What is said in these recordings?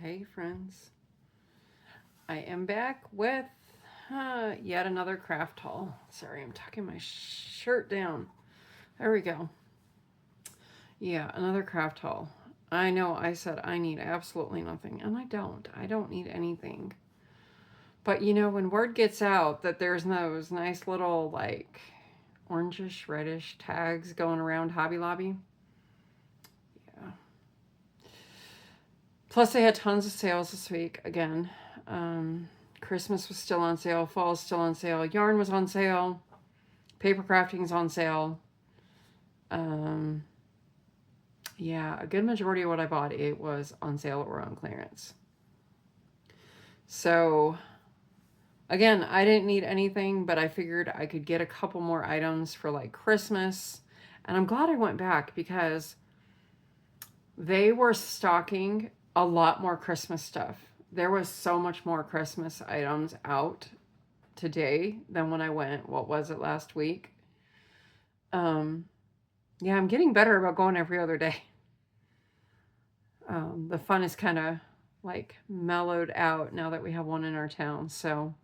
Hey friends, I am back with yet another craft haul. Sorry, I'm tucking my shirt down. There we go. Yeah, another craft haul. I know I said I need absolutely nothing, and I don't. I don't need anything. But you know, when word gets out that there's those nice little like orangish, reddish tags going around Hobby Lobby, yeah. Plus, they had tons of sales this week again. Christmas was still on sale, fall is still on sale, yarn was on sale, paper crafting's on sale. Um, yeah, a good majority of what I bought, it was on sale or on clearance. So, again, I didn't need anything, but I figured I could get a couple more items for like Christmas. And I'm glad I went back because they were stocking a lot more Christmas stuff. There was so much more Christmas items out today than when I went, what was it, last week? Um, yeah, I'm getting better about going every other day. The fun is kind of like mellowed out now that we have one in our town. So,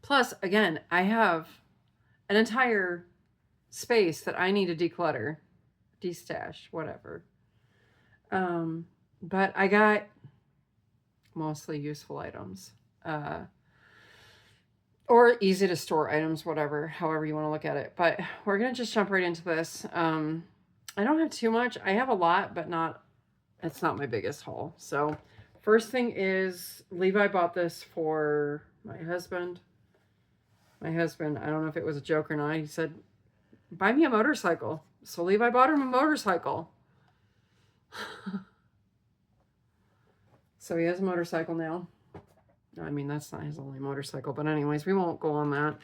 plus, again, I have an entire space that I need to declutter, destash, whatever. Um, but I got mostly useful items. Or easy to store items, whatever, however you want to look at it. But we're going to just jump right into this. I don't have too much. I have a lot, but it's not my biggest haul. So first thing is Levi bought this for my husband. My husband, I don't know if it was a joke or not. He said, buy me a motorcycle. So Levi bought him a motorcycle. So he has a motorcycle now. I mean, that's not his only motorcycle, but anyways, we won't go on that.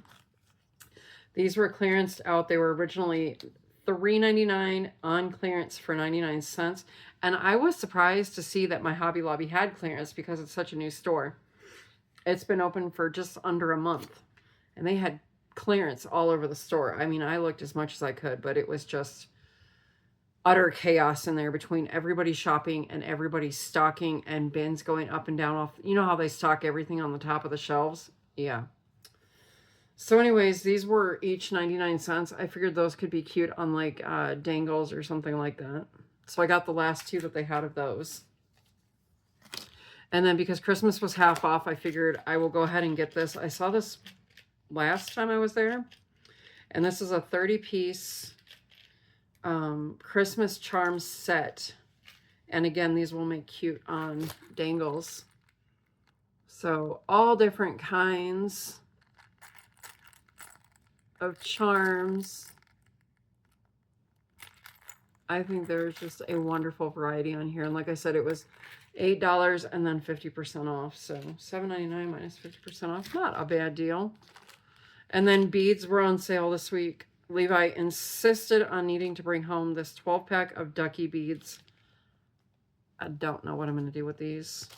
These were clearanced out. They were originally $3.99 on clearance for 99 cents. And I was surprised to see that my Hobby Lobby had clearance because it's such a new store. It's been open for just under a month. And they had clearance all over the store. I mean, I looked as much as I could, but it was just utter chaos in there between everybody shopping and everybody stocking and bins going up and down off. You know how they stock everything on the top of the shelves? Yeah. So anyways, these were each 99 cents. I figured those could be cute on like dangles or something like that. So I got the last two that they had of those. And then because Christmas was half off, I figured I will go ahead and get this. I saw this last time I was there. And this is a 30-piece Christmas charms set. And again, these will make cute on dangles. So all different kinds of charms. I think there's just a wonderful variety on here. And like I said, it was $8 and then 50% off. So $7.99 minus 50% off. Not a bad deal. And then beads were on sale this week. Levi insisted on needing to bring home this 12-pack of ducky beads. I don't know what I'm going to do with these.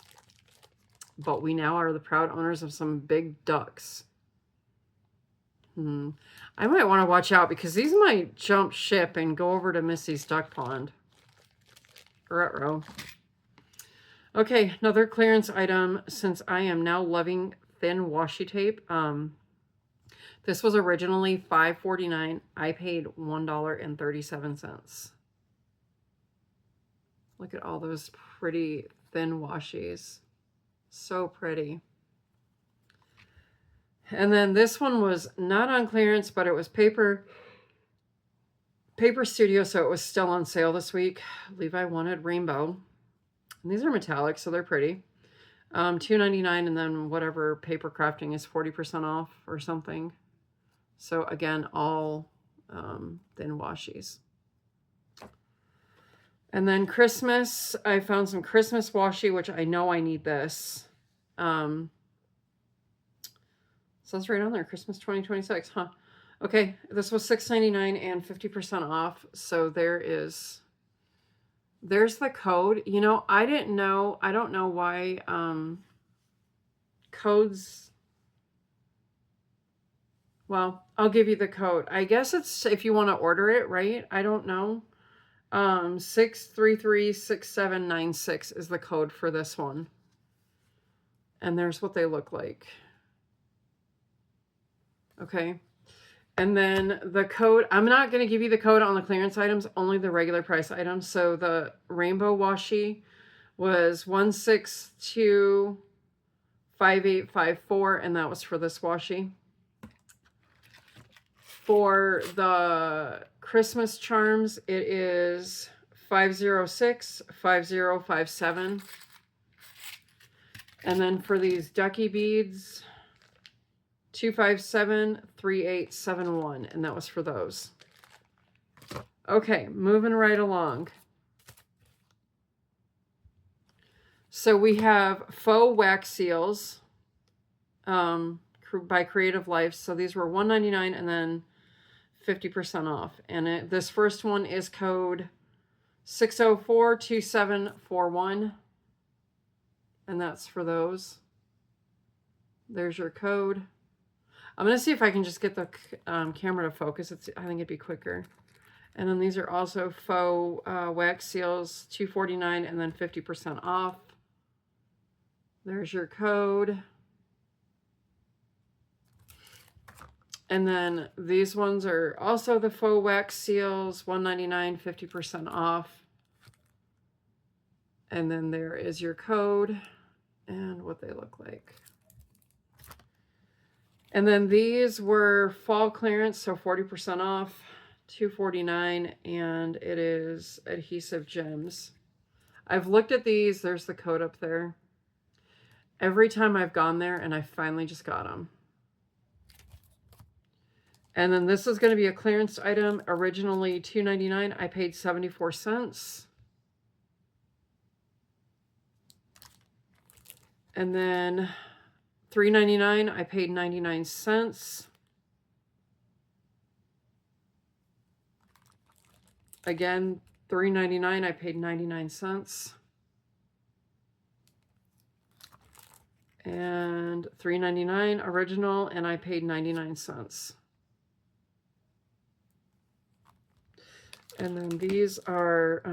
But we now are the proud owners of some big ducks. I might want to watch out because these might jump ship and go over to Missy's duck pond. Ruh-roh. Okay, another clearance item since I am now loving thin washi tape. This was originally $5.49. I paid $1.37. Look at all those pretty thin washies. So pretty. And then this one was not on clearance, but it was Paper Studio, so it was still on sale this week. Levi wanted rainbow. And these are metallic, so they're pretty. $2.99, and then whatever paper crafting is 40% off or something. So again, all thin washies. And then Christmas, I found some Christmas washi, which I know I need this. Says right on there, Christmas 2026, huh? Okay, this was $6.99 and 50% off. So there's the code. You know, I don't know why codes. Well, I'll give you the code. I guess it's if you want to order it, right? I don't know. 6336796 is the code for this one. And there's what they look like. Okay. And then the code, I'm not going to give you the code on the clearance items, only the regular price items. So the rainbow washi was 1625854, and that was for this washi. For the Christmas charms, it is 5065057. And then for these ducky beads, 2573871, and that was for those. Okay, moving right along. So we have faux wax seals by Creative Life. So these were $1.99 and then 50% off. And this first one is code 6042741. And that's for those. There's your code. I'm going to see if I can just get the camera to focus. I think it'd be quicker. And then these are also faux wax seals, $249 and then 50% off. There's your code. And then these ones are also the faux wax seals, $199, 50% off. And then there is your code and what they look like. And then these were fall clearance, so 40% off, $249, and it is adhesive gems. I've looked at these. There's the code up there. Every time I've gone there, and I finally just got them. And then this is going to be a clearance item, originally $2.99. I paid 74 cents. And then $3.99, I paid 99 cents. Again, $3.99, I paid 99 cents. And $3.99 original, and I paid 99 cents. And then these are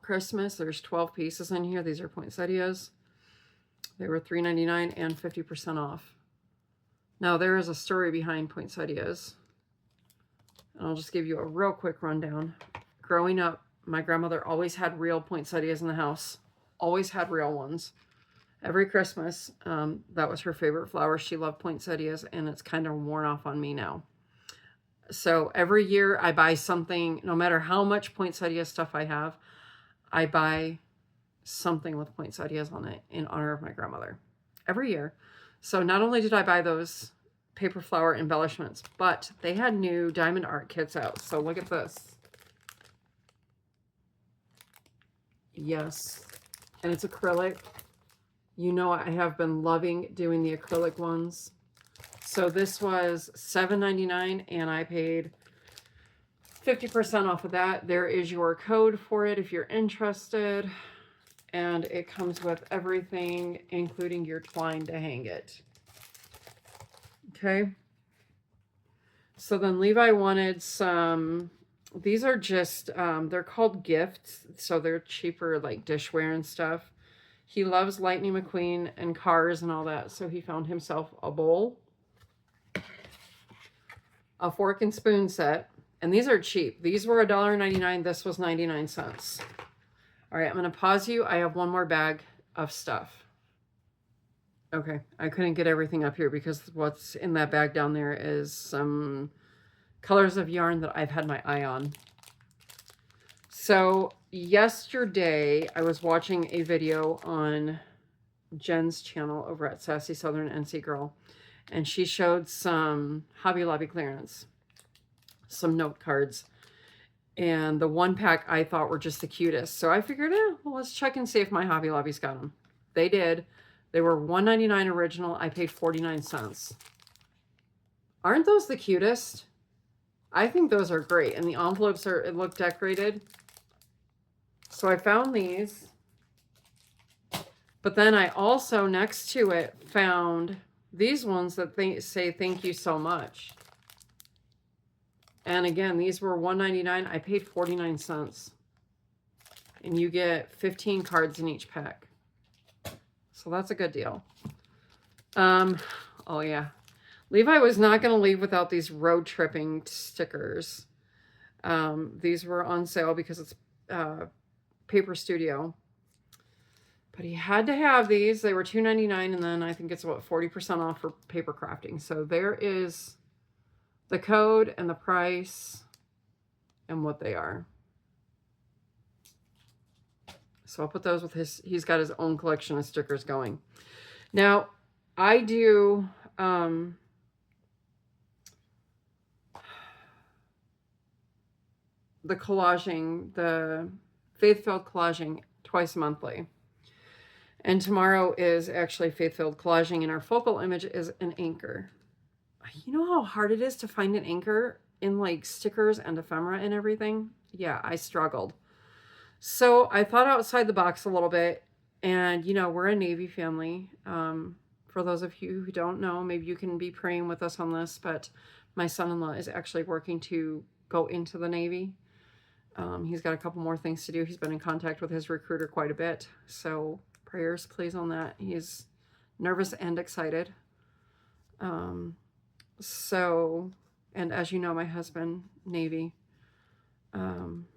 Christmas. There's 12 pieces in here. These are poinsettias. They were $3.99 and 50% off. Now, there is a story behind poinsettias. And I'll just give you a real quick rundown. Growing up, my grandmother always had real poinsettias in the house. Always had real ones. Every Christmas, that was her favorite flower. She loved poinsettias, and it's kind of worn off on me now. So every year I buy something, no matter how much poinsettia stuff I have, I buy something with poinsettias on it in honor of my grandmother every year. So not only did I buy those paper flower embellishments, but they had new diamond art kits out. So look at this. Yes. And it's acrylic. You know, I have been loving doing the acrylic ones. So this was $7.99 and I paid 50% off of that. There is your code for it if you're interested. And it comes with everything, including your twine to hang it. Okay. So then Levi wanted some, these are just, they're called gifts. So they're cheaper, like dishware and stuff. He loves Lightning McQueen and cars and all that. So he found himself a bowl, a fork and spoon set. And these are cheap. These were $1.99. This was 99 cents. All right, I'm going to pause you. I have one more bag of stuff. Okay, I couldn't get everything up here because what's in that bag down there is some colors of yarn that I've had my eye on. So yesterday, I was watching a video on Jen's channel over at Sassy Southern NC Girl, and she showed some Hobby Lobby clearance, some note cards. And the one pack I thought were just the cutest. So I figured, well, let's check and see if my Hobby Lobby's got them. They did. They were $1.99 original. I paid 49 cents. Aren't those the cutest? I think those are great. And the envelopes look decorated. So I found these. But then I also, next to it, found these ones that say thank you so much. And again, these were $1.99. I paid 49 cents. And you get 15 cards in each pack. So that's a good deal. Oh yeah. Levi was not going to leave without these road tripping stickers. These were on sale because it's Paper Studio. But he had to have these. They were $2.99, and then I think it's what, 40% off for paper crafting. So there is the code and the price and what they are. So I'll put those with he's got his own collection of stickers going. Now, I do the collaging, the faith-filled collaging twice monthly. And tomorrow is actually faith-filled collaging, and our focal image is an anchor. You know how hard it is to find an anchor in like stickers and ephemera and everything? Yeah, I struggled. So I thought outside the box a little bit, and you know, we're a Navy family. For those of you who don't know, maybe you can be praying with us on this, but my son-in-law is actually working to go into the Navy. He's got a couple more things to do. He's been in contact with his recruiter quite a bit. So prayers, please, on that. He's nervous and excited. So, and as you know, my husband, Navy,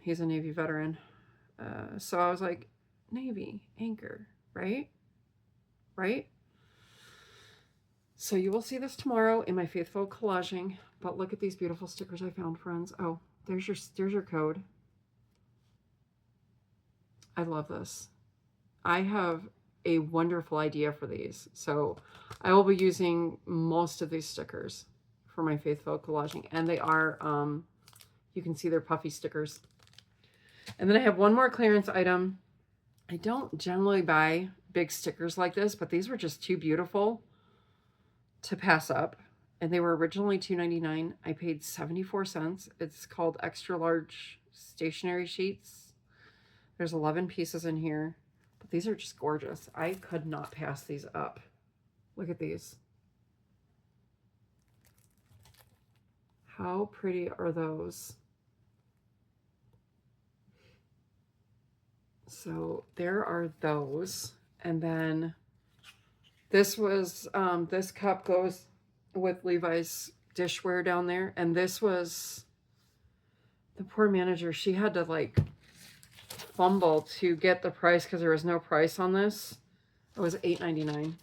he's a Navy veteran. So I was like, Navy, anchor, right? Right? So you will see this tomorrow in my faithful collaging. But look at these beautiful stickers I found, friends. Oh, there's your code. I love this. I have a wonderful idea for these. So I will be using most of these stickers for my faithful collaging. And they are, you can see they're puffy stickers. And then I have one more clearance item. I don't generally buy big stickers like this, but these were just too beautiful to pass up. And they were originally $2.99. I paid 74 cents. It's called extra large stationery sheets. There's 11 pieces in here, but these are just gorgeous. I could not pass these up. Look at these. How pretty are those? So there are those. And then this was, this cup goes with Levi's dishware down there. And this was, the poor manager, she had to like fumble to get the price because there was no price on this. It was $8.99.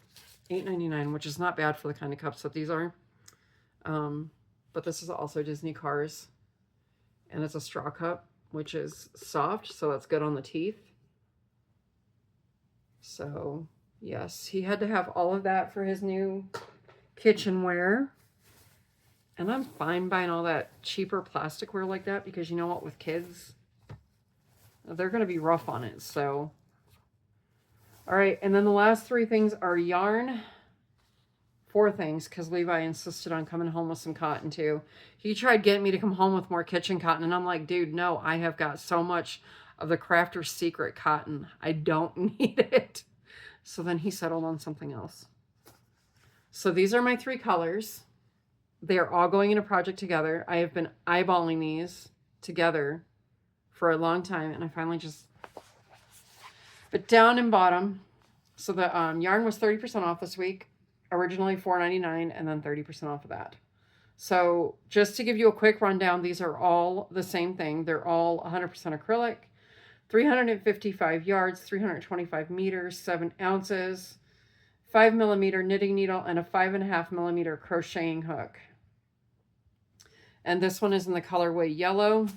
$8.99, which is not bad for the kind of cups that these are. But this is also Disney Cars. And it's a straw cup, which is soft, so that's good on the teeth. So, yes, he had to have all of that for his new kitchenware. And I'm fine buying all that cheaper plasticware like that because you know what, with kids, they're going to be rough on it. So, all right. And then the last three things are yarn. 4 things, because Levi insisted on coming home with some cotton too. He tried getting me to come home with more kitchen cotton, and I'm like, dude, no, I have got so much of the Crafter's Secret cotton. I don't need it. So then he settled on something else. So these are my 3 colors. They're all going in a project together. I have been eyeballing these together for a long time, and I finally just, but down and bottom. So the yarn was 30% off this week. Originally $4.99, and then 30% off of that. So just to give you a quick rundown, these are all the same thing. They're all 100% acrylic, 355 yards, 325 meters, 7 ounces, 5mm knitting needle, and a 5.5mm crocheting hook. And this one is in the colorway yellow.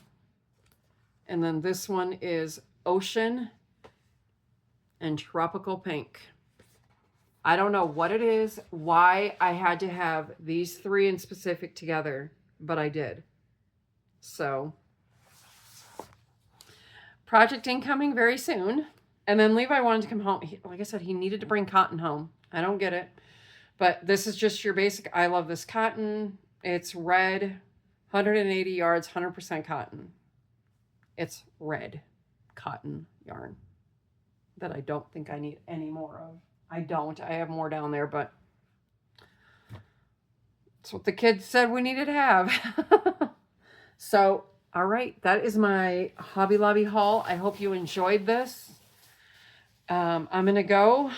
And then this one is ocean and tropical pink. I don't know what it is, why I had to have these 3 in specific together, but I did. So, project incoming very soon. And then Levi wanted to come home. Like I said, he needed to bring cotton home. I don't get it. But this is just your basic, I love this cotton. It's red, 180 yards, 100% cotton. It's red cotton yarn that I don't think I need any more of. I don't. I have more down there, but that's what the kids said we needed to have. So, all right, that is my Hobby Lobby haul. I hope you enjoyed this. I'm going to go.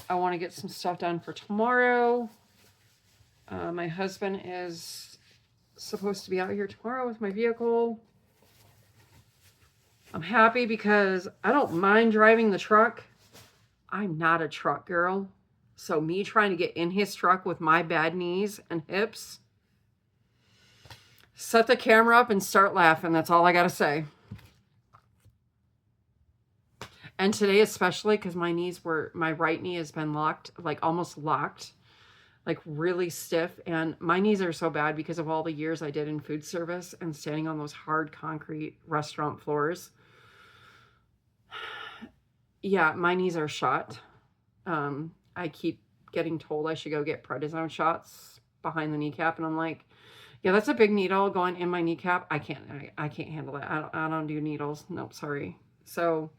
I want to get some stuff done for tomorrow. My husband is supposed to be out here tomorrow with my vehicle. I'm happy because I don't mind driving the truck. I'm not a truck girl. So me trying to get in his truck with my bad knees and hips, set the camera up and start laughing. That's all I got to say. And today especially, because my right knee has been locked, like almost locked, like really stiff. And my knees are so bad because of all the years I did in food service and standing on those hard concrete restaurant floors. Yeah, my knees are shot. I keep getting told I should go get prednisone shots behind the kneecap. And I'm like, yeah, that's a big needle going in my kneecap. I can't handle it. I don't do needles. Nope, sorry. So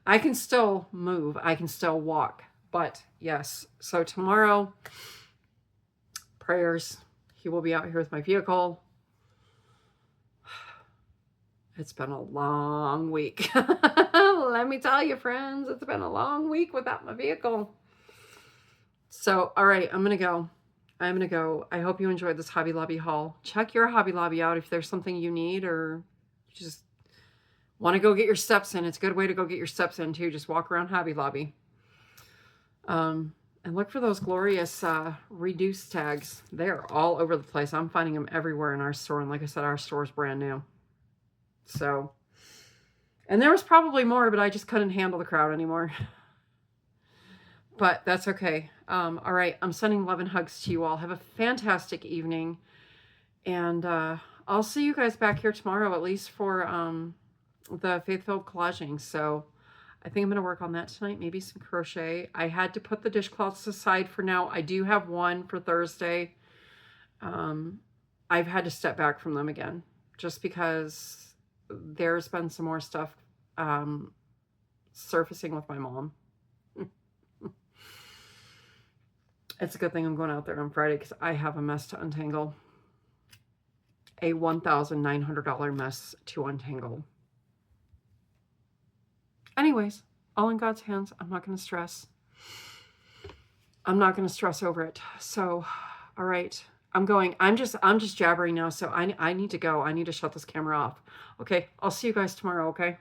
I can still move. I can still walk. But yes, so tomorrow, prayers. He will be out here with my vehicle. It's been a long week. Let me tell you, friends, it's been a long week without my vehicle. So, all right, I'm going to go. I hope you enjoyed this Hobby Lobby haul. Check your Hobby Lobby out if there's something you need or you just want to go get your steps in. It's a good way to go get your steps in too. Just walk around Hobby Lobby. And look for those glorious reduce tags. They're all over the place. I'm finding them everywhere in our store. And like I said, our store is brand new. So, and there was probably more, but I just couldn't handle the crowd anymore. But that's okay. All right, I'm sending love and hugs to you all. Have a fantastic evening. And I'll see you guys back here tomorrow, at least for the faith-filled collaging. So I think I'm going to work on that tonight. Maybe some crochet. I had to put the dishcloths aside for now. I do have one for Thursday. I've had to step back from them again just because there's been some more stuff surfacing with my mom. It's a good thing I'm going out there on Friday because I have a mess to untangle. A $1,900 mess to untangle. Anyways, all in God's hands. I'm not going to stress. I'm not going to stress over it. So, all right. I'm just jabbering now. So I need to go. I need to shut this camera off. Okay. I'll see you guys tomorrow. Okay.